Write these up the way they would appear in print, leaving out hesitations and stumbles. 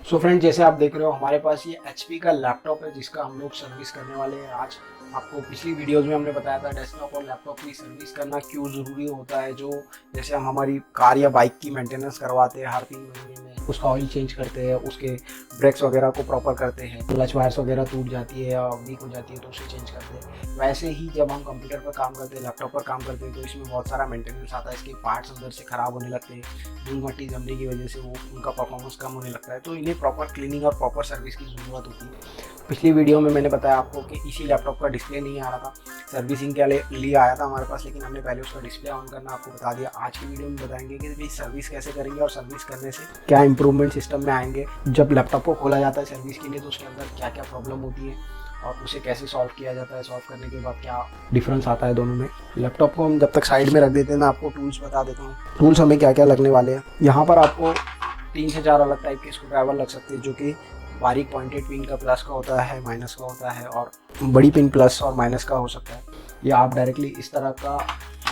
So friend, जैसे आप देख रहे हो हमारे पास ये HP का लैपटॉप है जिसका हम लोग सर्विस करने वाले हैं आज। आपको पिछली वीडियोस में हमने बताया था डेस्कटॉप और लैपटॉप की सर्विस करना क्यों ज़रूरी होता है। जो जैसे हम हमारी कार या बाइक की मेंटेनेंस करवाते हैं हर 3 महीने में, उसका ऑयल चेंज करते हैं, उसके ब्रेक्स वगैरह को प्रॉपर करते हैं, क्लच वायर्स वगैरह टूट जाती है या वीक हो जाती है तो उसे चेंज करते हैं। वैसे ही जब हम कंप्यूटर पर काम करते हैं, लैपटॉप पर काम करते हैं तो इसमें बहुत सारा मेंटेनेंस आता है। इसके पार्ट्स अंदर से ख़राब होने लगते हैं, धूल मट्टी जमने की वजह से वो उनका परफॉर्मेंस कम होने लगता है, तो इन्हें प्रॉपर क्लीनिंग और प्रॉपर सर्विस की ज़रूरत होती है। पिछली वीडियो में मैंने बताया आपको कि इसी लैपटॉप का डिस्प्ले नहीं आ रहा था, सर्विसिंग के लिए आया था हमारे पास, लेकिन हमने पहले उसका डिस्प्ले ऑन करना आपको बता दिया। आज की वीडियो में बताएंगे कि भाई सर्विस कैसे करेंगे और सर्विस करने से क्या इंप्रूवमेंट सिस्टम में आएंगे। जब लैपटॉप को खोला जाता है सर्विस के लिए तो उसके अंदर क्या क्या प्रॉब्लम होती है और उसे कैसे सॉल्व किया जाता है, सॉल्व करने के बाद क्या डिफरेंस आता है दोनों में। लैपटॉप को हम जब तक साइड में रख देते हैं, मैं आपको टूल्स बता देता हूँ। टूल्स हमें क्या क्या लगने वाले हैं। यहाँ पर आपको 3 से 4 अलग टाइप के स्क्रू ड्राइवर लग सकते हैं, जो कि बारीक पॉइंटेड पिन का प्लस का होता है, माइनस का होता है, और बड़ी पिन प्लस और माइनस का हो सकता है। या आप डायरेक्टली इस तरह का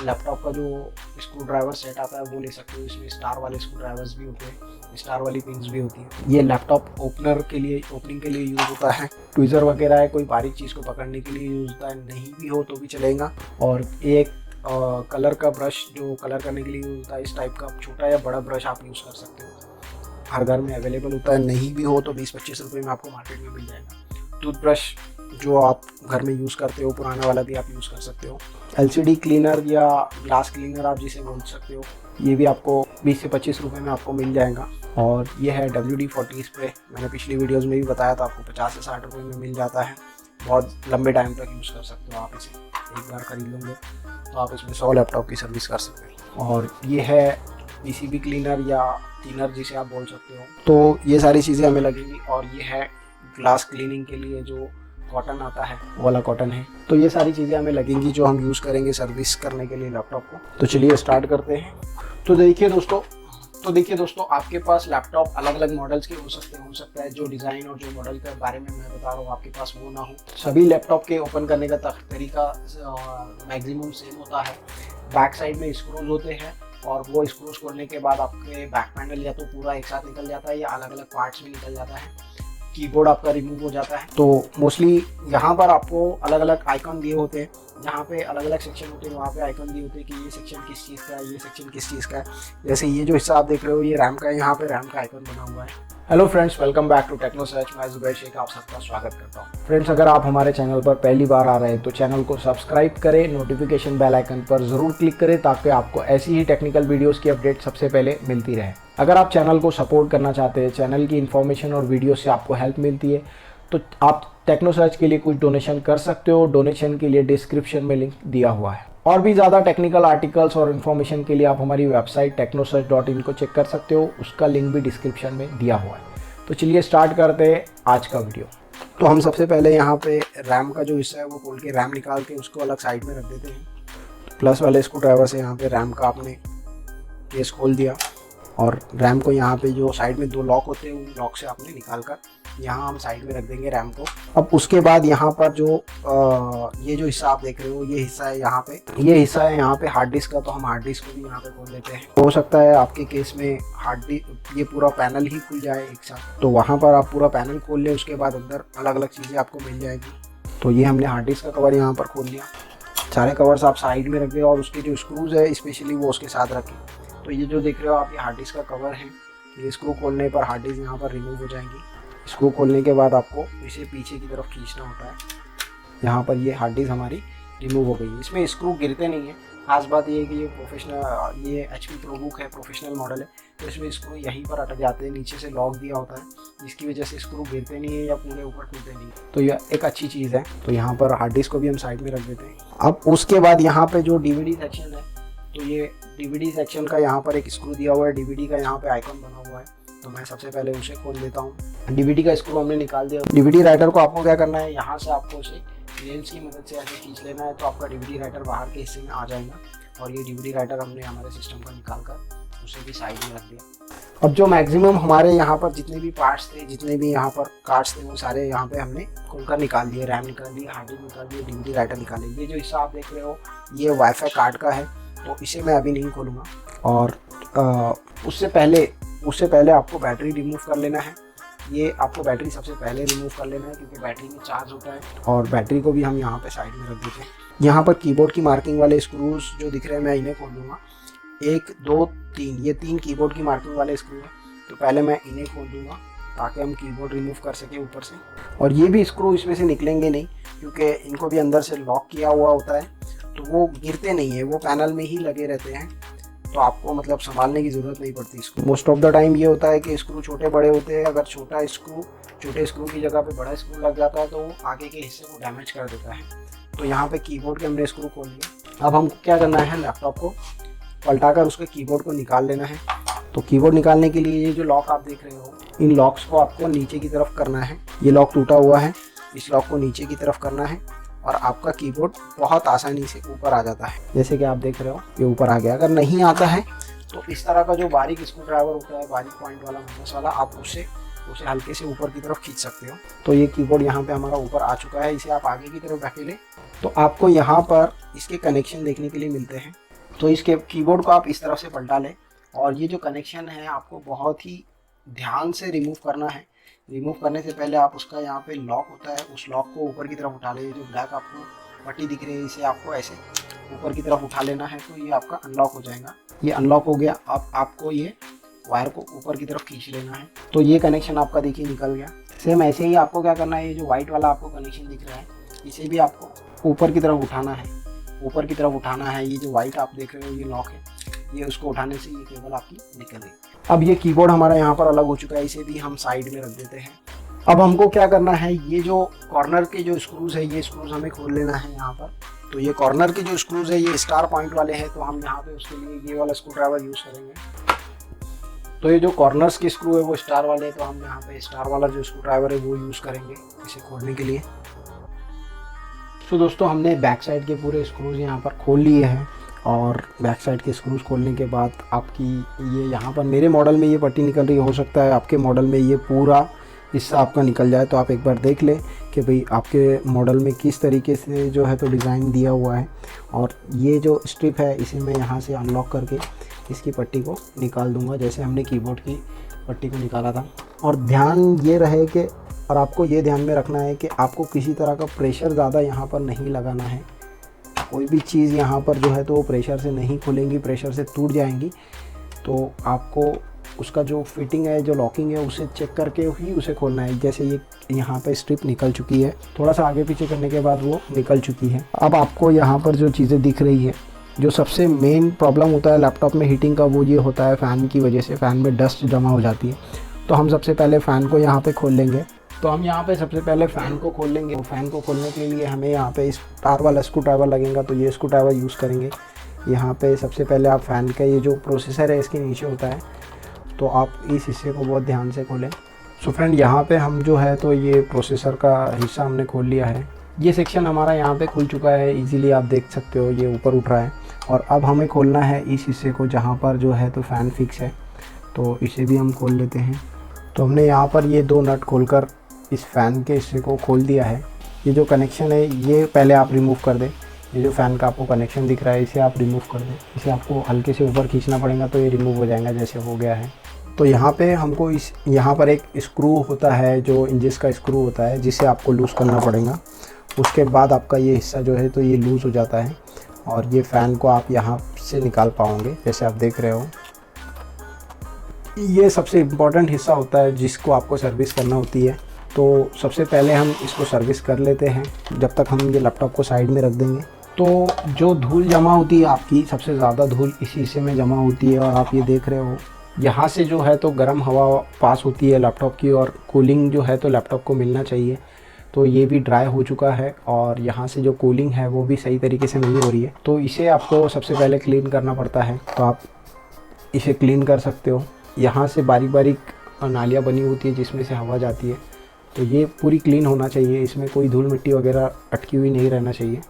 लैपटॉप का जो स्क्रू ड्राइवर सेट आता है वो ले सकते हो। इसमें स्टार वाले स्क्रू ड्राइवर्स भी होते हैं, स्टार वाली पिन्स भी होती है। ये लैपटॉप ओपनिंग के लिए यूज़ होता है। ट्विज़र वगैरह है, कोई बारीक चीज़ को पकड़ने के लिए यूज़ होता है, नहीं भी हो तो भी चलेगा। और एक कलर का ब्रश जो कलर करने के लिए यूज़ होता है, इस टाइप का छोटा या बड़ा ब्रश आप यूज़ कर सकते हो, हर घर में अवेलेबल होता है। नहीं भी हो तो 20-25 रुपये में आपको मार्केट में मिल जाएगा। टूथब्रश जो आप घर में यूज़ करते हो, पुराना वाला भी आप यूज़ कर सकते हो। LCD क्लीनर या ग्लास क्लीनर आप जिसे बोल सकते हो, ये भी आपको 20 से 25 रुपये में आपको मिल जाएगा। और ये है WD-40 स्प्रे, मैंने पिछली वीडियोज़ में भी बताया था, आपको 50 से 60 रुपये में मिल जाता है। बहुत लंबे टाइम तक यूज़ कर सकते हो आप इसे, एक बार खरीद लोगे तो आप इसमें 100 लैपटॉप की सर्विस कर सकते हो। और ये है PCB क्लीनर या क्लीनर जिसे आप बोल सकते हो। तो ये सारी चीज़ें हमें लगेंगी। और ये है ग्लास क्लीनिंग के लिए जो कॉटन आता है वो वाला कॉटन है। तो ये सारी चीज़ें हमें लगेंगी जो हम यूज़ करेंगे सर्विस करने के लिए लैपटॉप को। तो चलिए स्टार्ट करते हैं। तो देखिए दोस्तों आपके पास लैपटॉप अलग अलग मॉडल्स के हो सकता है जो डिज़ाइन और जो मॉडल के बारे में मैं बता रहा हूँ आपके पास वो ना हो। सभी लैपटॉप के ओपन करने का तरीका मैक्सिमम सेम होता है। बैक साइड में स्क्रूज होते हैं और वो स्क्रूज खोलने के बाद आपके बैक पैनल या तो पूरा एक साथ निकल जाता है या अलग अलग पार्ट्स में निकल जाता है। कीबोर्ड आपका रिमूव हो जाता है। तो मोस्टली यहाँ पर आपको अलग अलग आइकन दिए होते हैं, जहाँ पे अलग अलग सेक्शन होते हैं वहाँ पे आइकन दिए होते हैं कि ये सेक्शन किस चीज़ का है, ये सेक्शन किस चीज़ का है। जैसे ये जो हिस्सा आप देख रहे हो ये रैम का है, यहाँ पे रैम का आइकन बना हुआ है। Hello friends, welcome back to Techno Search. मैं जुबैर शेख आप सबका स्वागत करता हूँ। फ्रेंड्स, अगर आप हमारे चैनल पर पहली बार आ रहे हैं तो चैनल को सब्सक्राइब करें, नोटिफिकेशन बेल आइकन पर ज़रूर क्लिक करें ताकि आपको ऐसी ही टेक्निकल वीडियोस की अपडेट सबसे पहले मिलती रहे। अगर आप चैनल को सपोर्ट करना चाहते हैं, चैनल की इन्फॉर्मेशन और वीडियो से आपको हेल्प मिलती है, तो आप टेक्नो सर्च के लिए कुछ डोनेशन कर सकते हो। डोनेशन के लिए डिस्क्रिप्शन में लिंक दिया हुआ है। और भी ज़्यादा टेक्निकल आर्टिकल्स और इन्फॉर्मेशन के लिए आप हमारी वेबसाइट technosearch.in को चेक कर सकते हो, उसका लिंक भी डिस्क्रिप्शन में दिया हुआ है। तो चलिए स्टार्ट करते हैं आज का वीडियो। तो हम सबसे पहले यहाँ पे रैम का जो हिस्सा है वो खोल के रैम निकाल के उसको अलग साइड में रख देते हैं। प्लस वाले स्क्रू ड्राइवर से यहाँ पे रैम का आपने केस खोल दिया और रैम को यहाँ पे जो साइड में 2 लॉक होते हैं उन लॉक से आपने निकाल कर यहाँ हम साइड में रख देंगे रैम को। अब उसके बाद यहाँ पर जो ये जो हिस्सा आप देख रहे हो ये हिस्सा है यहाँ पे हार्ड डिस्क का, तो हम हार्ड डिस्क को भी यहाँ पे खोल देते हैं। हो सकता है आपके केस में हार्ड डिस्क ये पूरा पैनल ही खुल जाए एक साथ, तो वहाँ पर आप पूरा पैनल खोल लें, उसके बाद अंदर अलग अलग चीज़ें आपको मिल जाएगी। तो ये हमने हार्ड डिस्क का कवर यहाँ पर खोल लिया। सारे कवर्स आप साइड में रख दें और उसके जो स्क्रूज है स्पेशली वो उसके साथ रखें। तो ये जो देख रहे हो आप ये हार्ड डिस्क का कवर है, ये स्क्रू खोलने पर हार्ड डिस्क यहाँ पर रिमूव हो जाएंगी। स्क्रू खोलने के बाद आपको इसे पीछे की तरफ खींचना होता है। यहाँ पर ये हार्ड डिस्क हमारी रिमूव हो गई है। इसमें स्क्रू गिरते नहीं है। खास बात ये है कि ये HP ProBook है, प्रोफेशनल मॉडल है, तो इसमें स्क्रू यहीं पर अटक जाते हैं। नीचे से लॉक दिया होता है जिसकी वजह से स्क्रू गिरते नहीं है या पूरे ऊपर टूटते नहीं, तो यह एक अच्छी चीज़ है। तो यहाँ पर हार्ड डिस्क को भी हम साइड में रख देते हैं। अब उसके बाद यहाँ पर जो DVD सेक्शन है, तो ये DVD सेक्शन का यहाँ पर एक स्क्रू दिया हुआ है, DVD का यहाँ पे आइकन बना हुआ है, तो मैं सबसे पहले उसे खोल देता हूँ। DVD का स्क्रू हमने निकाल दिया। DVD राइटर को आपको क्या करना है, यहाँ से आपको उसे नेल्स की मदद से ऐसे खींच लेना है, तो आपका DVD राइटर बाहर के हिस्से में आ जाएगा। और ये DVD राइटर हमने हमारे सिस्टम का निकाल कर उसे भी साइड में रख दिया। अब जो मैक्सिमम हमारे यहाँ पर जितने भी पार्ट्स थे, जितने भी यहाँ पर कार्ड्स थे, वो सारे यहाँ पे हमने खोलकर निकाल दिए। रैम निकाल दी, हार्ड डिस्क निकाल दिए, DVD राइटर निकाले। ये जो हिस्सा आप देख रहे हो ये वाईफाई कार्ड का है, तो इसे मैं अभी नहीं खोलूँगा। और उससे पहले आपको बैटरी रिमूव कर लेना है। ये आपको बैटरी सबसे पहले रिमूव कर लेना है, क्योंकि बैटरी में चार्ज होता है। और बैटरी को भी हम यहाँ पे साइड में रख देते हैं। यहाँ पर कीबोर्ड की मार्किंग वाले स्क्रूज जो दिख रहे हैं, मैं इन्हें खोल दूँगा। 1 2 3, ये 3 कीबोर्ड की मार्किंग वाले स्क्रू हैं। तो पहले मैं इन्हें खोल दूँगा ताकि हम कीबोर्ड रिमूव कर सकें ऊपर से। और ये भी स्क्रू इसमें से निकलेंगे नहीं, क्योंकि इनको भी अंदर से लॉक किया हुआ होता है, तो वो गिरते नहीं है, वो पैनल में ही लगे रहते हैं। तो आपको मतलब संभालने की ज़रूरत नहीं पड़ती इसको। मोस्ट ऑफ द टाइम ये होता है कि स्क्रू छोटे बड़े होते हैं। अगर छोटे स्क्रू की जगह पे बड़ा स्क्रू लग जाता है तो वो आगे के हिस्से को डैमेज कर देता है। तो यहाँ पे कीबोर्ड के हमने स्क्रू खोल लिया। अब हमको क्या करना है, लैपटॉप को पलटाकर उसके कीबोर्ड को निकाल लेना है। तो कीबोर्ड निकालने के लिए ये जो लॉक आप देख रहे हो, इन लॉक्स को आपको नीचे की तरफ करना है। ये लॉक टूटा हुआ है, इस लॉक को नीचे की तरफ करना है और आपका कीबोर्ड बहुत आसानी से ऊपर आ जाता है। जैसे कि आप देख रहे हो ये ऊपर आ गया। अगर नहीं आता है तो इस तरह का जो बारीक स्क्रू ड्राइवर होता है, बारीक पॉइंट वाला माइनस वाला, आप उसे हल्के से ऊपर की तरफ खींच सकते हो। तो ये कीबोर्ड यहाँ पे हमारा ऊपर आ चुका है। इसे आप आगे की तरफ ढकेलें तो आपको यहाँ पर इसके कनेक्शन देखने के लिए मिलते हैं। तो इसके कीबोर्ड को आप इस तरफ से पलटा लें और ये जो कनेक्शन है आपको बहुत ही ध्यान से रिमूव करना है। रिमूव करने से पहले आप उसका यहाँ पे लॉक होता है, उस लॉक को ऊपर की तरफ उठा लें। जो ब्लैक आपको पट्टी दिख रही है, इसे आपको ऐसे ऊपर की तरफ उठा लेना है, तो ये आपका अनलॉक हो जाएगा। ये अनलॉक हो गया। अब आपको ये वायर को ऊपर की तरफ खींच लेना है। तो ये कनेक्शन आपका देखिए निकल गया। सेम ऐसे ही आपको क्या करना है, ये जो वाइट वाला आपको कनेक्शन दिख रहा है, इसे भी आपको ऊपर की तरफ उठाना है। ऊपर की तरफ उठाना है। ये जो वाइट आप देख रहे हो ये लॉक है, ये उसको उठाने से ये केबल आपकी निकल गई। अब ये कीबोर्ड हमारा यहाँ पर अलग हो चुका है, इसे भी हम साइड में रख देते हैं। अब हमको क्या करना है, ये जो कॉर्नर के जो स्क्रूज है, ये स्क्रूज हमें खोल लेना है यहाँ पर। तो ये कॉर्नर के जो स्क्रूज है ये स्टार पॉइंट वाले हैं, तो हम यहाँ पे उसके लिए ये वाला स्क्रू ड्राइवर यूज़ करेंगे। तो ये जो कॉर्नर्स के स्क्रू है वो स्टार वाले, तो हम यहाँ पे स्टार वाला जो स्क्रू ड्राइवर है वो यूज़ करेंगे इसे खोलने के लिए। तो दोस्तों हमने बैक साइड के पूरे स्क्रूज यहाँ पर खोल लिए हैं। और बैक साइड के स्क्रूज खोलने के बाद आपकी ये यहाँ पर मेरे मॉडल में ये पट्टी निकल रही, हो सकता है आपके मॉडल में ये पूरा हिस्सा आपका निकल जाए। तो आप एक बार देख लें कि भाई आपके मॉडल में किस तरीके से जो है तो डिज़ाइन दिया हुआ है। और ये जो स्ट्रिप है इसे मैं यहाँ से अनलॉक करके इसकी पट्टी को निकाल दूँगा, जैसे हमने कीबोर्ड की पट्टी को निकाला था। और ध्यान ये रहे कि, और आपको ये ध्यान में रखना है कि आपको किसी तरह का प्रेशर ज़्यादा यहाँ पर नहीं लगाना है। कोई भी चीज़ यहाँ पर जो है तो वो प्रेशर से नहीं खुलेंगी, प्रेशर से टूट जाएंगी। तो आपको उसका जो फिटिंग है, जो लॉकिंग है, उसे चेक करके ही उसे खोलना है। जैसे ये यहाँ पे स्ट्रिप निकल चुकी है, थोड़ा सा आगे पीछे करने के बाद वो निकल चुकी है। अब आपको यहाँ पर जो चीज़ें दिख रही है, जो सबसे मेन प्रॉब्लम होता है लैपटॉप में हीटिंग का, वो ये होता है फ़ैन की वजह से। फ़ैन में डस्ट जमा हो जाती है। तो हम सबसे पहले फ़ैन को यहाँ पर खोल लेंगे। तो हम यहाँ पे सबसे पहले फ़ैन को खोल लेंगे। फ़ैन को खोलने के लिए हमें यहाँ पे स्टार वाला स्क्रू ड्राइवर लगेगा, तो ये स्क्रू ड्राइवर यूज़ करेंगे। यहाँ पे सबसे पहले आप फ़ैन का ये जो प्रोसेसर है इसके नीचे होता है, तो आप इस हिस्से को बहुत ध्यान से खोलें। सो फ्रेंड, यहाँ पे हम जो है तो ये प्रोसेसर का हिस्सा हमने खोल लिया है। ये सेक्शन हमारा यहाँ पे खुल चुका है, इजीली आप देख सकते हो ये ऊपर उठ रहा है। और अब हमें खोलना है इस हिस्से को जहाँ पर जो है तो फ़ैन फिक्स है, तो इसे भी हम खोल लेते हैं। तो हमने यहाँ पर ये 2 नट खोलकर इस फ़ैन के हिस्से को खोल दिया है। ये जो कनेक्शन है ये पहले आप रिमूव कर दें। ये जो फ़ैन का आपको कनेक्शन दिख रहा है इसे आप रिमूव कर दें। इसे आपको हल्के से ऊपर खींचना पड़ेगा तो ये रिमूव हो जाएगा, जैसे हो गया है। तो यहाँ पे हमको यहाँ पर एक स्क्रू होता है, जो इंजेस का स्क्रू होता है, जिसे आपको लूज़ करना पड़ेगा। उसके बाद आपका ये हिस्सा जो है तो ये लूज़ हो जाता है और ये फ़ैन को आप यहाँ से निकाल पाओगे, जैसे आप देख रहे हो। ये सबसे इम्पॉर्टेंट हिस्सा होता है जिसको आपको सर्विस करना होती है। तो सबसे पहले हम इसको सर्विस कर लेते हैं, जब तक हम ये लैपटॉप को साइड में रख देंगे। तो जो धूल जमा होती है आपकी, सबसे ज़्यादा धूल इसी हिस्से में जमा होती है। और आप ये देख रहे हो यहाँ से जो है तो गर्म हवा पास होती है लैपटॉप की, और कूलिंग जो है तो लैपटॉप को मिलना चाहिए। तो ये भी ड्राई हो चुका है और यहाँ से जो कूलिंग है वो भी सही तरीके से नहीं हो रही है। तो इसे आपको सबसे पहले क्लीन करना पड़ता है। तो आप इसे क्लीन कर सकते हो। यहाँ से बारीक बारीक नालियाँ बनी होती है जिसमें से हवा जाती है, तो ये पूरी क्लीन होना चाहिए। इसमें कोई धूल मिट्टी वगैरह अटकी हुई नहीं रहना चाहिए।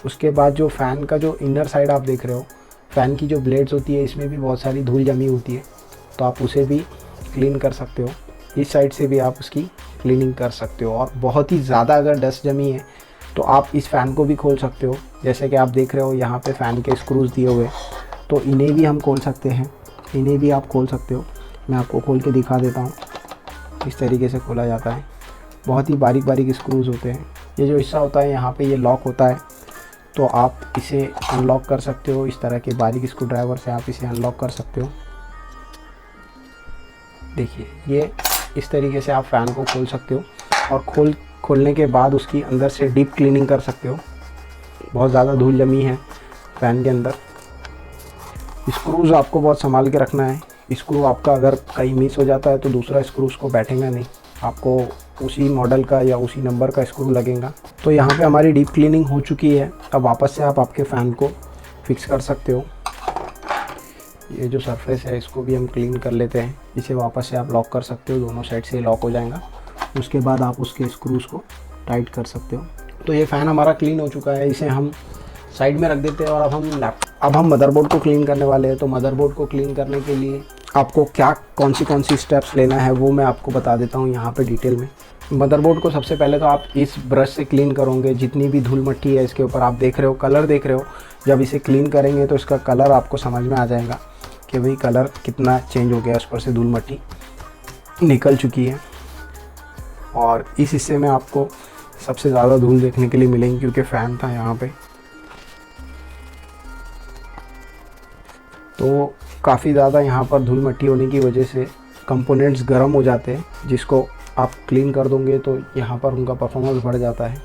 उसके बाद जो फ़ैन का जो इनर साइड आप देख रहे हो, फ़ैन की जो ब्लेड्स होती है इसमें भी बहुत सारी धूल जमी होती है, तो आप उसे भी क्लीन कर सकते हो। इस साइड से भी आप उसकी क्लीनिंग कर सकते हो। और बहुत ही ज़्यादा अगर डस्ट जमी है तो आप इस फ़ैन को भी खोल सकते हो। जैसे कि आप देख रहे हो यहाँ पे फ़ैन के स्क्रूज दिए हुए, तो इन्हें भी हम खोल सकते हैं। इन्हें भी आप खोल सकते हो। मैं आपको खोल के दिखा देता हूँ। इस तरीके से खोला जाता है। बहुत ही बारीक बारीक स्क्रूज होते हैं। ये जो हिस्सा होता है यहाँ पे ये लॉक होता है, तो आप इसे अनलॉक कर सकते हो। इस तरह के बारीक स्क्रू ड्राइवर से आप इसे अनलॉक कर सकते हो। देखिए ये इस तरीके से आप फ़ैन को खोल सकते हो और खोलने के बाद उसकी अंदर से डीप क्लीनिंग कर सकते हो। बहुत ज़्यादा धूल जमी है फ़ैन के अंदर। स्क्रूज़ आपको बहुत संभाल के रखना है। स्क्रू आपका अगर कहीं मिस हो जाता है तो दूसरा स्क्रू उसको बैठेगा नहीं, आपको उसी मॉडल का या उसी नंबर का स्क्रू लगेगा। तो यहाँ पे हमारी डीप क्लीनिंग हो चुकी है। अब वापस से आप आपके फ़ैन को फिक्स कर सकते हो। ये जो सरफेस है इसको भी हम क्लीन कर लेते हैं। इसे वापस से आप लॉक कर सकते हो, दोनों साइड से लॉक हो जाएगा। उसके बाद आप उसके स्क्रूज़ को टाइट कर सकते हो। तो ये फ़ैन हमारा क्लीन हो चुका है, इसे हम साइड में रख देते हैं। और अब हम मदरबोर्ड को क्लीन करने वाले हैं। तो मदरबोर्ड को क्लीन करने के लिए आपको कौन सी स्टेप्स लेना है वो मैं आपको बता देता हूँ यहाँ पे डिटेल में। मदरबोर्ड को सबसे पहले तो आप इस ब्रश से क्लीन करोगे। जितनी भी धूल मट्टी है इसके ऊपर आप देख रहे हो, कलर देख रहे हो। जब इसे क्लीन करेंगे तो इसका कलर आपको समझ में आ जाएगा कि भाई कलर कितना चेंज हो गया, उस पर से धूल मट्टी निकल चुकी है। और इस हिस्से में आपको सबसे ज़्यादा धूल देखने के लिए मिलेंगी क्योंकि फ़ैन था यहाँ पे। तो काफ़ी ज़्यादा यहाँ पर धूल मट्टी होने की वजह से कंपोनेंट्स गर्म हो जाते हैं, जिसको आप क्लीन कर दोगे तो यहाँ पर उनका परफॉर्मेंस बढ़ जाता है।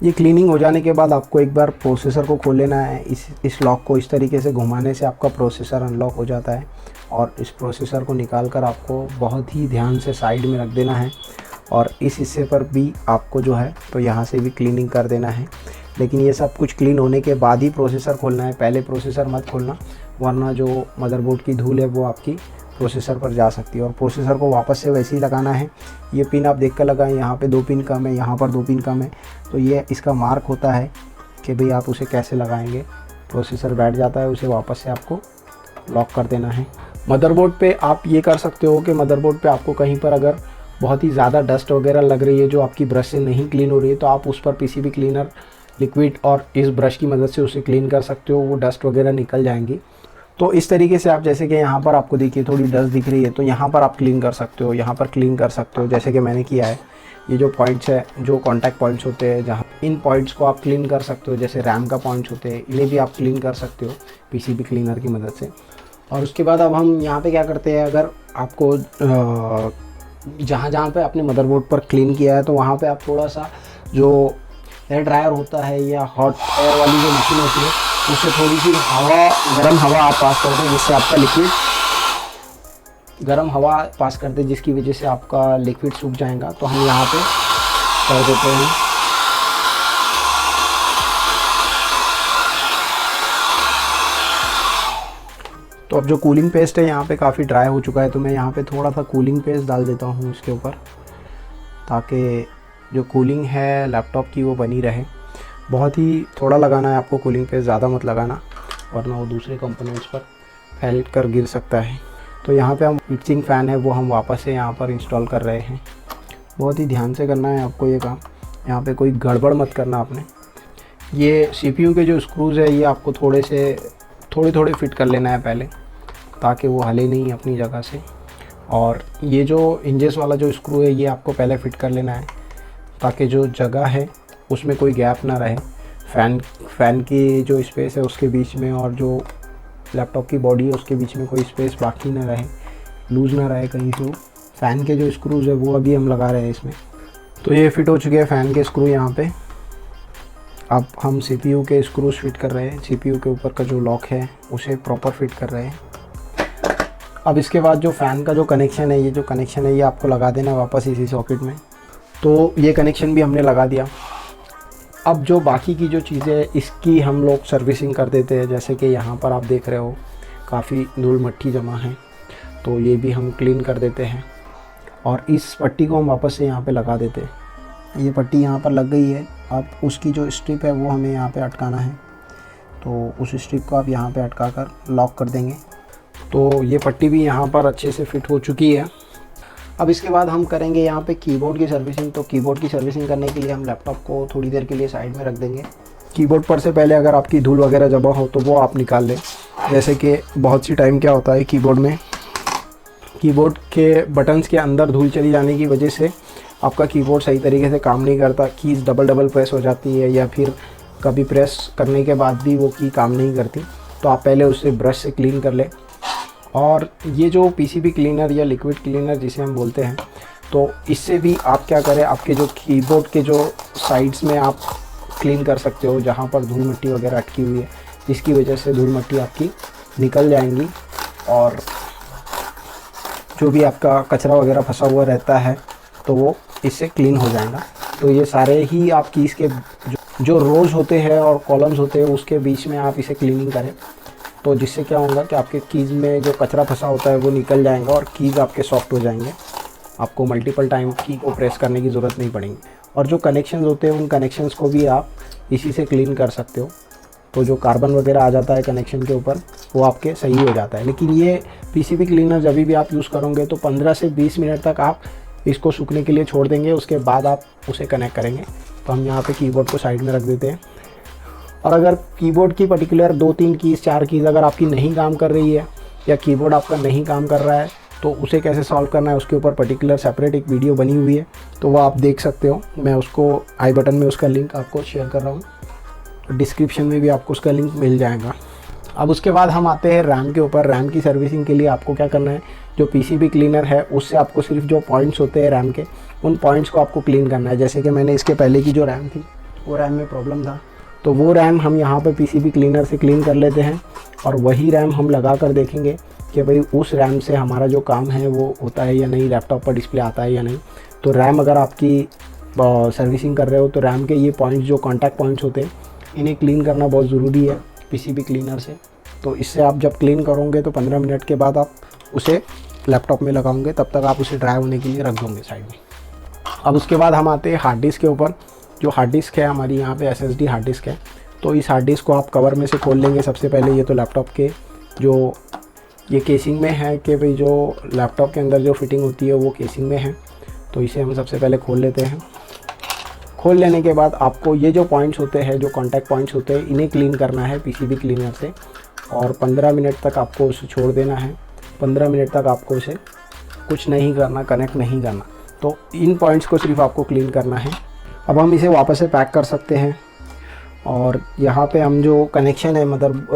ये क्लीनिंग हो जाने के बाद आपको एक बार प्रोसेसर को खोल लेना है। इस लॉक को इस तरीके से घुमाने से आपका प्रोसेसर अनलॉक हो जाता है। और इस प्रोसेसर को निकाल कर आपको बहुत ही ध्यान से साइड में रख देना है। और इस हिस्से पर भी आपको जो है तो यहाँ से भी क्लीनिंग कर देना है। लेकिन ये सब कुछ क्लीन होने के बाद ही प्रोसेसर खोलना है, पहले प्रोसेसर मत खोलना, वरना जो मदरबोर्ड की धूल है वो आपकी प्रोसेसर पर जा सकती है। और प्रोसेसर को वापस से वैसे ही लगाना है। ये पिन आप देख कर लगाएं, यहाँ पे 2 पिन कम है, यहाँ पर 2 पिन कम है। तो ये इसका मार्क होता है कि भाई आप उसे कैसे लगाएंगे। प्रोसेसर बैठ जाता है, उसे वापस से आपको लॉक कर देना है। मदरबोर्ड पे आप ये कर सकते हो कि मदरबोर्ड पे आपको कहीं पर अगर बहुत ही ज़्यादा डस्ट वगैरह लग रही है जो आपकी ब्रश से नहीं क्लीन हो रही है, तो आप उस पर पीसीबी क्लीनर लिक्विड और इस ब्रश की मदद से उसे क्लीन कर सकते हो। वो डस्ट वगैरह निकल जाएंगी। तो इस तरीके से आप, जैसे कि यहाँ पर आपको देखिए थोड़ी डस्ट दिख रही है, तो यहाँ पर आप क्लीन कर सकते हो, यहाँ पर क्लीन कर सकते हो, जैसे कि मैंने किया है। ये जो पॉइंट्स है, जो कॉन्टैक्ट पॉइंट्स होते हैं, जहाँ इन पॉइंट्स को आप क्लीन कर सकते हो। जैसे रैम का पॉइंट्स होते हैं, इन्हें भी आप क्लीन कर सकते हो पीसीबी क्लीनर की मदद से। और उसके बाद अब हम यहाँ पे क्या करते हैं, अगर आपको जहाँ पे आपने मदरबोर्ड पर क्लीन किया है तो वहाँ पे आप थोड़ा सा जो एयर ड्रायर होता है या हॉट एयर वाली जो मशीन होती है, उससे थोड़ी सी गर्म हवा आप पास कर दें, जिससे आपका लिक्विड गर्म हवा पास कर दे, जिसकी वजह से आपका लिक्विड सूख जाएगा। तो हम यहाँ पे कर देते हैं। तो अब जो कूलिंग पेस्ट है यहाँ पे काफ़ी ड्राई हो चुका है, तो मैं यहाँ पे थोड़ा सा कूलिंग पेस्ट डाल देता हूँ इसके ऊपर, ताकि जो कूलिंग है लैपटॉप की वो बनी रहे। बहुत ही थोड़ा लगाना है आपको कूलिंग पेस्ट, ज़्यादा मत लगाना, वरना वो दूसरे कंपोनेंट्स पर फैल कर गिर सकता है। तो यहाँ पे हम हीटिंग फ़ैन है वो हम वापस से यहाँ पर इंस्टॉल कर रहे हैं। बहुत ही ध्यान से करना है आपको ये काम, यहाँ पे कोई गड़बड़ मत करना आपने। ये CPU के जो स्क्रूज़ है ये आपको थोड़े फिट कर लेना है पहले, ताकि वो हिले नहीं अपनी जगह से। और ये जो इंजेस वाला जो स्क्रू है ये आपको पहले फ़िट कर लेना है, ताकि जो जगह है उसमें कोई गैप ना रहे। फ़ैन की जो स्पेस है उसके बीच में और जो लैपटॉप की बॉडी है उसके बीच में कोई स्पेस बाकी ना रहे, लूज़ ना रहे कहीं से। फ़ैन के जो स्क्रूज़ है वो अभी हम लगा रहे हैं इसमें। तो ये फिट हो चुके हैं फ़ैन के स्क्रू यहाँ पे। अब हम CPU के स्क्रूज फिट कर रहे हैं। CPU के ऊपर का जो लॉक है उसे प्रॉपर फिट कर रहे हैं। अब इसके बाद जो फ़ैन का जो कनेक्शन है, ये आपको लगा देना है वापस इसी सॉकेट में। तो ये कनेक्शन भी हमने लगा दिया। अब जो बाकी की जो चीज़ें इसकी हम लोग सर्विसिंग कर देते हैं, जैसे कि यहाँ पर आप देख रहे हो काफ़ी धूल मट्टी जमा है, तो ये भी हम क्लीन कर देते हैं। और इस पट्टी को हम वापस से यहाँ पे लगा देते हैं। ये पट्टी यहाँ पर लग गई है। अब उसकी जो स्ट्रिप है वो हमें यहाँ पे अटकाना है, तो उस स्ट्रिप को आप यहाँ पे अटका कर लॉक कर देंगे। तो ये पट्टी भी यहाँ पर अच्छे से फिट हो चुकी है। अब इसके बाद हम करेंगे यहाँ पे कीबोर्ड की सर्विसिंग। तो कीबोर्ड की सर्विसिंग करने के लिए हम लैपटॉप को थोड़ी देर के लिए साइड में रख देंगे। कीबोर्ड पर से पहले अगर आपकी धूल वगैरह जमा हो तो वो आप निकाल लें। जैसे कि बहुत सी टाइम क्या होता है कीबोर्ड में कीबोर्ड के बटन्स के अंदर धूल चली जाने की वजह से आपका कीबोर्ड सही तरीके से काम नहीं करता, कीज़ डबल प्रेस हो जाती है या फिर कभी प्रेस करने के बाद भी वो की काम नहीं करती। तो आप पहले उसे ब्रश से क्लीन कर लें। और ये जो पीसीबी क्लीनर या लिक्विड क्लीनर जिसे हम बोलते हैं, तो इससे भी आप क्या करें, आपके जो कीबोर्ड के जो साइड्स में आप क्लीन कर सकते हो, जहाँ पर धूल मिट्टी वगैरह अटकी हुई है, जिसकी वजह से धूल मिट्टी आपकी निकल जाएंगी और जो भी आपका कचरा वगैरह फंसा हुआ रहता है तो वो इससे क्लीन हो जाएगा। तो ये सारे ही आप कीज़ के जो रोज़ होते हैं और कॉलम्स होते हैं उसके बीच में आप इसे क्लीनिंग करें, तो जिससे क्या होगा कि आपके कीज़ में जो कचरा फंसा होता है वो निकल जाएगा और कीज़ आपके सॉफ्ट हो जाएंगे। आपको मल्टीपल टाइम की को प्रेस करने की ज़रूरत नहीं पड़ेगी। और जो कनेक्शंस होते हैं उन कनेक्शंस को भी आप इसी से क्लीन कर सकते हो। तो जो कार्बन वगैरह आ जाता है कनेक्शन के ऊपर वो आपके सही हो जाता है। लेकिन ये पीसीबी क्लीनर जब भी आप यूज़ करोगे तो 15 से 20 मिनट तक आप इसको सूखने के लिए छोड़ देंगे, उसके बाद आप उसे कनेक्ट करेंगे। तो हम यहाँ पे कीबोर्ड को साइड में रख देते हैं। और अगर कीबोर्ड की पर्टिकुलर 2-3 कीज़ 4 कीज़ अगर आपकी नहीं काम कर रही है या कीबोर्ड आपका नहीं काम कर रहा है तो उसे कैसे सॉल्व करना है उसके ऊपर पर्टिकुलर सेपरेट एक वीडियो बनी हुई है, तो वो आप देख सकते हो। मैं उसको आई बटन में उसका लिंक आपको शेयर कर रहा हूँ, डिस्क्रिप्शन में भी आपको उसका लिंक मिल जाएगा। अब उसके बाद हम आते हैं रैम के ऊपर। रैम की सर्विसिंग के लिए आपको क्या करना है, जो पीसीबी क्लीनर है उससे आपको सिर्फ जो पॉइंट्स होते हैं रैम के, उन पॉइंट्स को आपको क्लीन करना है। जैसे कि मैंने इसके पहले की जो रैम थी वो रैम में प्रॉब्लम था, तो वो रैम हम यहाँ पे पीसीबी क्लीनर से क्लीन कर लेते हैं और वही रैम हम लगा कर देखेंगे कि भाई उस रैम से हमारा जो काम है वो होता है या नहीं, लैपटॉप पर डिस्प्ले आता है या नहीं। तो रैम अगर आपकी सर्विसिंग कर रहे हो तो रैम के ये पॉइंट्स जो कॉन्टैक्ट पॉइंट्स होते हैं इन्हें क्लीन करना बहुत ज़रूरी है पीसीबी क्लीनर से। तो इससे आप जब क्लीन करोगे तो 15 मिनट के बाद आप उसे लैपटॉप में लगाओगे, तब तक आप उसे ड्राई होने के लिए रख दोगे साइड में। अब उसके बाद हम आते हैं हार्ड डिस्क के ऊपर। जो हार्ड डिस्क है हमारी यहाँ पे SSD हार्ड डिस्क है। तो इस हार्ड डिस्क को आप कवर में से खोल लेंगे। सबसे पहले ये तो लैपटॉप के जो ये केसिंग में है कि भाई जो लैपटॉप के अंदर जो फिटिंग होती है वो केसिंग में है, तो इसे हम सबसे पहले खोल लेते हैं। खोल लेने के बाद आपको ये जो पॉइंट्स होते हैं, जो कॉन्टैक्ट पॉइंट्स होते हैं, इन्हें क्लीन करना है पीसीबी क्लीनर से और 15 मिनट तक आपको उसे छोड़ देना है। 15 मिनट तक आपको उसे कुछ नहीं करना, कनेक्ट नहीं करना। तो इन पॉइंट्स को सिर्फ आपको क्लीन करना है। अब हम इसे वापस से पैक कर सकते हैं और यहाँ पे हम जो कनेक्शन है, मतलब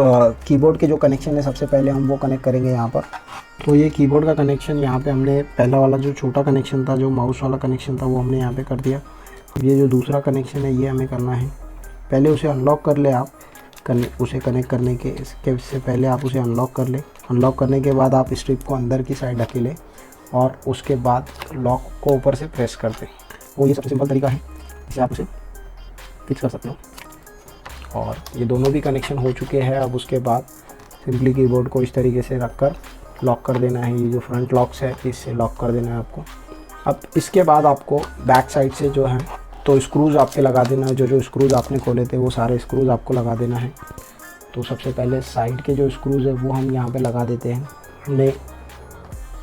कीबोर्ड के जो कनेक्शन है, सबसे पहले हम वो कनेक्ट करेंगे यहाँ पर। तो ये कीबोर्ड का कनेक्शन यहाँ पे हमने पहला वाला जो छोटा कनेक्शन था, जो माउस वाला कनेक्शन था, वो हमने यहाँ पे कर दिया। अब ये जो दूसरा कनेक्शन है ये हमें करना है। पहले उसे अनलॉक कर ले आप, उसे कनेक्ट करने के इससे पहले आप उसे अनलॉक कर ले। अनलॉक करने के बाद आप स्ट्रिप को अंदर की साइड ढकेलें और उसके बाद लॉक को ऊपर से प्रेस कर दें। वो ये सबसे सिंपल तरीका है, इसे आप उसे फिक्स कर सकते हो। और ये दोनों भी कनेक्शन हो चुके हैं। अब उसके बाद सिंपली कीबोर्ड को इस तरीके से रख कर लॉक कर देना है। ये जो फ्रंट लॉक्स है इससे लॉक कर देना है आपको। अब इसके बाद आपको बैक साइड से जो है तो स्क्रूज़ आपके लगा देना है। जो स्क्रूज़ आपने खोले थे वो सारे स्क्रूज़ आपको लगा देना है। तो सबसे पहले साइड के जो स्क्रूज़ है वो हम यहाँ पे लगा देते हैं। हमने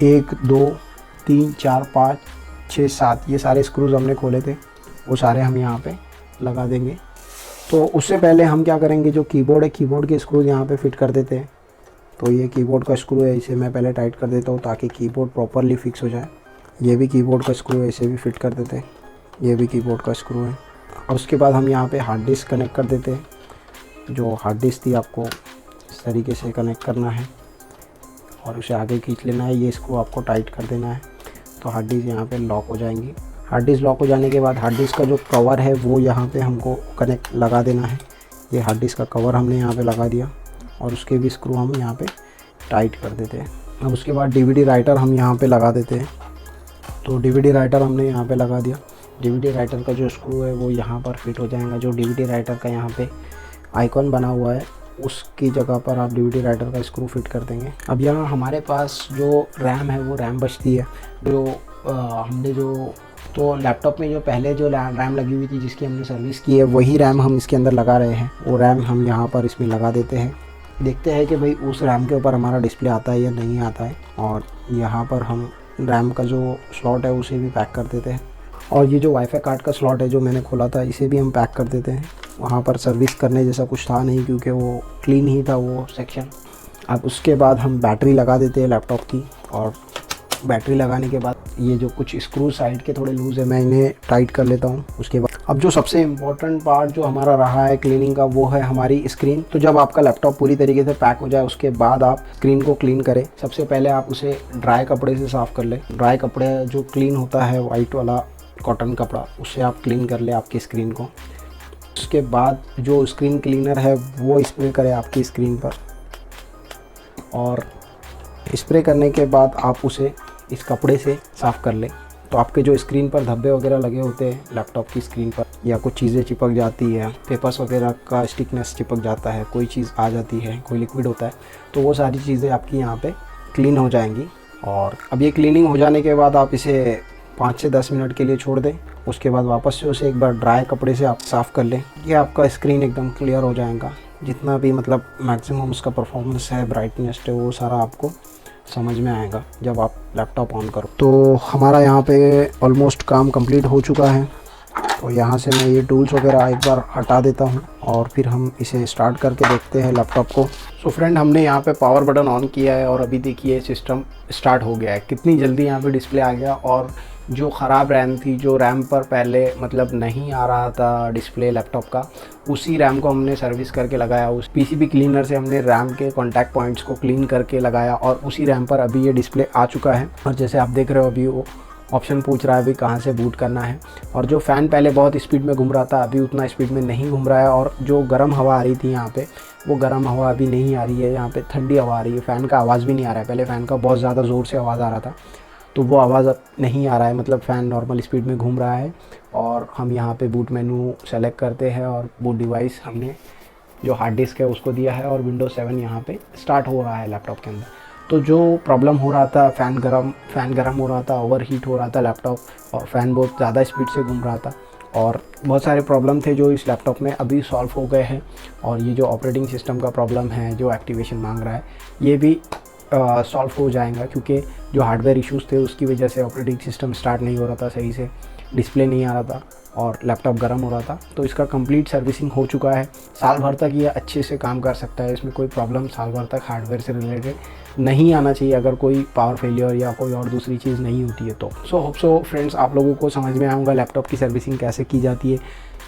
1 2 3 4 5 6 7 ये सारे स्क्रूज़ हमने खोले थे, वो सारे हम यहाँ पे लगा देंगे। तो उससे पहले हम क्या करेंगे, जो कीबोर्ड है, कीबोर्ड के स्क्रूज यहाँ पे फिट कर देते हैं। तो ये कीबोर्ड का स्क्रू है, इसे मैं पहले टाइट कर देता हूँ ताकि कीबोर्ड प्रॉपरली फिक्स हो जाए। ये भी कीबोर्ड का स्क्रू है, इसे भी फिट कर देते हैं। ये भी कीबोर्ड का स्क्रू है। और उसके बाद हम यहाँ पे हार्ड डिस्क कनेक्ट कर देते हैं। जो हार्ड डिस्क थी आपको इस तरीके से कनेक्ट करना है और उसे आगे खींच लेना है। ये स्क्रू आपको टाइट कर देना है, तो हार्ड डिस्क यहाँ पे लॉक हो जाएंगी। हार्ड डिस्क लॉक हो जाने के बाद हार्ड डिस्क का जो कवर है वो यहाँ पे हमको कनेक्ट लगा देना है। ये हार्ड डिस्क का कवर हमने यहाँ पे लगा दिया और उसके भी स्क्रू हम यहाँ पे टाइट कर देते हैं। अब उसके बाद DVD राइटर हम यहाँ पे लगा देते हैं। तो DVD राइटर हमने यहाँ पे लगा दिया। DVD राइटर का जो स्क्रू है वो यहाँ पर फिट हो जाएगा। जो DVD राइटर का यहाँ पे आइकॉन बना हुआ है उसकी जगह पर आप DVD राइटर का स्क्रू फिट कर देंगे। अब यहाँ हमारे पास जो रैम है वो रैम बचती है। जो हमने जो तो लैपटॉप में जो पहले जो रैम लगी हुई थी जिसकी हमने सर्विस की है वही रैम हम इसके अंदर लगा रहे हैं। वो रैम हम यहाँ पर इसमें लगा देते हैं। देखते हैं कि भाई उस रैम के ऊपर हमारा डिस्प्ले आता है या नहीं आता है। और यहाँ पर हम रैम का जो स्लॉट है उसे भी पैक कर देते हैं। और ये जो वाईफाई कार्ड का स्लॉट है जो मैंने खोला था इसे भी हम पैक कर देते हैं। वहाँ पर सर्विस करने जैसा कुछ था नहीं क्योंकि वो क्लीन ही था वो सेक्शन। अब उसके बाद हम बैटरी लगा देते हैं लैपटॉप की और बैटरी लगाने के बाद ये जो कुछ स्क्रू साइड के थोड़े लूज़ है, मैं इन्हें टाइट कर लेता हूँ। उसके बाद अब जो सबसे इम्पोर्टेंट पार्ट जो हमारा रहा है क्लीनिंग का, वो है हमारी स्क्रीन। तो जब आपका लैपटॉप पूरी तरीके से पैक हो जाए उसके बाद आप स्क्रीन को क्लीन करें। सबसे पहले आप उसे ड्राई कपड़े से साफ़ कर लें। ड्राई कपड़े जो क्लीन होता है, वाइट वाला कॉटन कपड़ा, उससे आप क्लीन कर ले आपकी स्क्रीन को। उसके बाद जो स्क्रीन क्लीनर है वो स्प्रे करें आपकी स्क्रीन पर, और स्प्रे करने के बाद आप उसे इस कपड़े से साफ़ कर लें। तो आपके जो स्क्रीन पर धब्बे वगैरह लगे होते हैं लैपटॉप की स्क्रीन पर, या कुछ चीज़ें चिपक जाती है, पेपर्स वगैरह का स्टिकनेस चिपक जाता है, कोई चीज़ आ जाती है, कोई लिक्विड होता है, तो वो सारी चीज़ें आपकी यहाँ पे क्लीन हो जाएंगी। और अब ये क्लीनिंग हो जाने के बाद आप इसे 5 से 10 मिनट के लिए छोड़ दें। उसके बाद वापस से उसे एक बार ड्राई कपड़े से आप साफ़ कर लें। ये आपका स्क्रीन एकदम क्लियर हो जाएगा। जितना भी मतलब मैक्सिमम उसका परफॉर्मेंस है, ब्राइटनेस है, वो सारा आपको समझ में आएगा जब आप लैपटॉप ऑन करो। तो हमारा यहाँ पे ऑलमोस्ट काम कंप्लीट हो चुका है। तो यहाँ से मैं ये टूल्स वगैरह एक बार हटा देता हूँ और फिर हम इसे स्टार्ट करके देखते हैं लैपटॉप को। सो फ्रेंड, हमने यहाँ पे पावर बटन ऑन किया है और अभी देखिए सिस्टम स्टार्ट हो गया है। कितनी जल्दी यहाँ पे डिस्प्ले आ गया। और जो ख़राब रैम थी, जो रैम पर पहले मतलब नहीं आ रहा था डिस्प्ले लैपटॉप का, उसी रैम को हमने सर्विस करके लगाया। उस पीसीबी क्लीनर से हमने रैम के कॉन्टैक्ट पॉइंट्स को क्लीन करके लगाया और उसी रैम पर अभी ये डिस्प्ले आ चुका है। और जैसे आप देख रहे हो अभी वो ऑप्शन पूछ रहा है अभी कहाँ से बूट करना है। और जो फ़ैन पहले बहुत स्पीड में घूम रहा था, अभी उतना स्पीड में नहीं घूम रहा है। और जो गर्म हवा आ रही थी यहाँ पे, वो गर्म हवा अभी नहीं आ रही है। यहाँ पे ठंडी हवा आ रही है। फ़ैन का आवाज़ भी नहीं आ रहा है। पहले फ़ैन का बहुत ज़्यादा ज़ोर से आवाज़ आ रहा था, तो वो आवाज़ अब नहीं आ रहा है। मतलब फ़ैन नॉर्मल स्पीड में घूम रहा है। और हम यहाँ पे बूट मेनू सेलेक्ट करते हैं और बूट डिवाइस हमने जो हार्ड डिस्क है उसको दिया है और विंडोज़ 7 यहाँ पे स्टार्ट हो रहा है लैपटॉप के अंदर। तो जो प्रॉब्लम हो रहा था, फ़ैन गर्म हो रहा था, ओवर हीट हो रहा था लैपटॉप, और फ़ैन बहुत ज़्यादा स्पीड से घूम रहा था, और बहुत सारे प्रॉब्लम थे जो इस लैपटॉप में अभी सॉल्व हो गए हैं। और ये जो ऑपरेटिंग सिस्टम का प्रॉब्लम है, जो एक्टिवेशन मांग रहा है, ये भी सॉल्व हो जाएगा। क्योंकि जो हार्डवेयर इश्यूज़ थे उसकी वजह से ऑपरेटिंग सिस्टम स्टार्ट नहीं हो रहा था सही से, डिस्प्ले नहीं आ रहा था और लैपटॉप गर्म हो रहा था। तो इसका कंप्लीट सर्विसिंग हो चुका है। साल भर तक ये अच्छे से काम कर सकता है। इसमें कोई प्रॉब्लम साल भर तक हार्डवेयर से रिलेटेड नहीं आना चाहिए, अगर कोई पावर फेलियर या कोई और दूसरी चीज़ नहीं होती है तो। होप सो फ्रेंड्स, आप लोगों को समझ में आऊँगा लैपटॉप की सर्विसिंग कैसे की जाती है,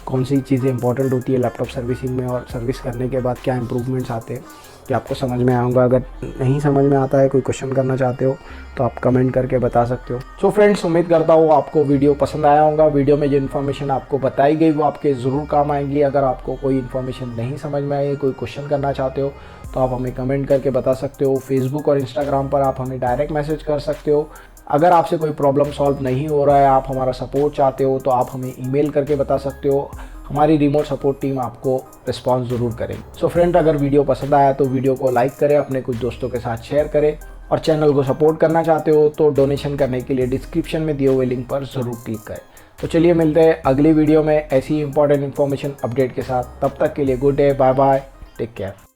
कौन सी चीज़ें इंपॉर्टेंट होती है लैपटॉप सर्विसिंग में, और सर्विस करने के बाद क्या इंप्रूवमेंट्स आते हैं, कि आपको समझ में आऊँगा। अगर नहीं समझ में आता है, कोई क्वेश्चन करना चाहते हो, तो आप कमेंट करके बता सकते हो। सो फ्रेंड्स, उम्मीद करता हूँ आपको वीडियो पसंद आया होगा। वीडियो में जो इन्फॉर्मेशन आपको बताई गई वो आपके ज़रूर काम आएंगी। अगर आपको कोई इन्फॉर्मेशन नहीं समझ में आई, कोई क्वेश्चन करना चाहते हो, तो आप हमें कमेंट करके बता सकते हो। फेसबुक और इंस्टाग्राम पर आप हमें डायरेक्ट मैसेज कर सकते हो। अगर आपसे कोई प्रॉब्लम सॉल्व नहीं हो रहा है, आप हमारा सपोर्ट चाहते हो, तो आप हमें ईमेल करके बता सकते हो। हमारी रिमोट सपोर्ट टीम आपको रिस्पॉन्स ज़रूर करेगी। सो फ्रेंड, अगर वीडियो पसंद आया तो वीडियो को लाइक करें, अपने कुछ दोस्तों के साथ शेयर करें, और चैनल को सपोर्ट करना चाहते हो तो डोनेशन करने के लिए डिस्क्रिप्शन में दिए हुए लिंक पर ज़रूर क्लिक करें। तो चलिए मिलते हैं अगली वीडियो में ऐसी इंपॉर्टेंट इन्फॉर्मेशन अपडेट के साथ। तब तक के लिए good day, bye bye, take care.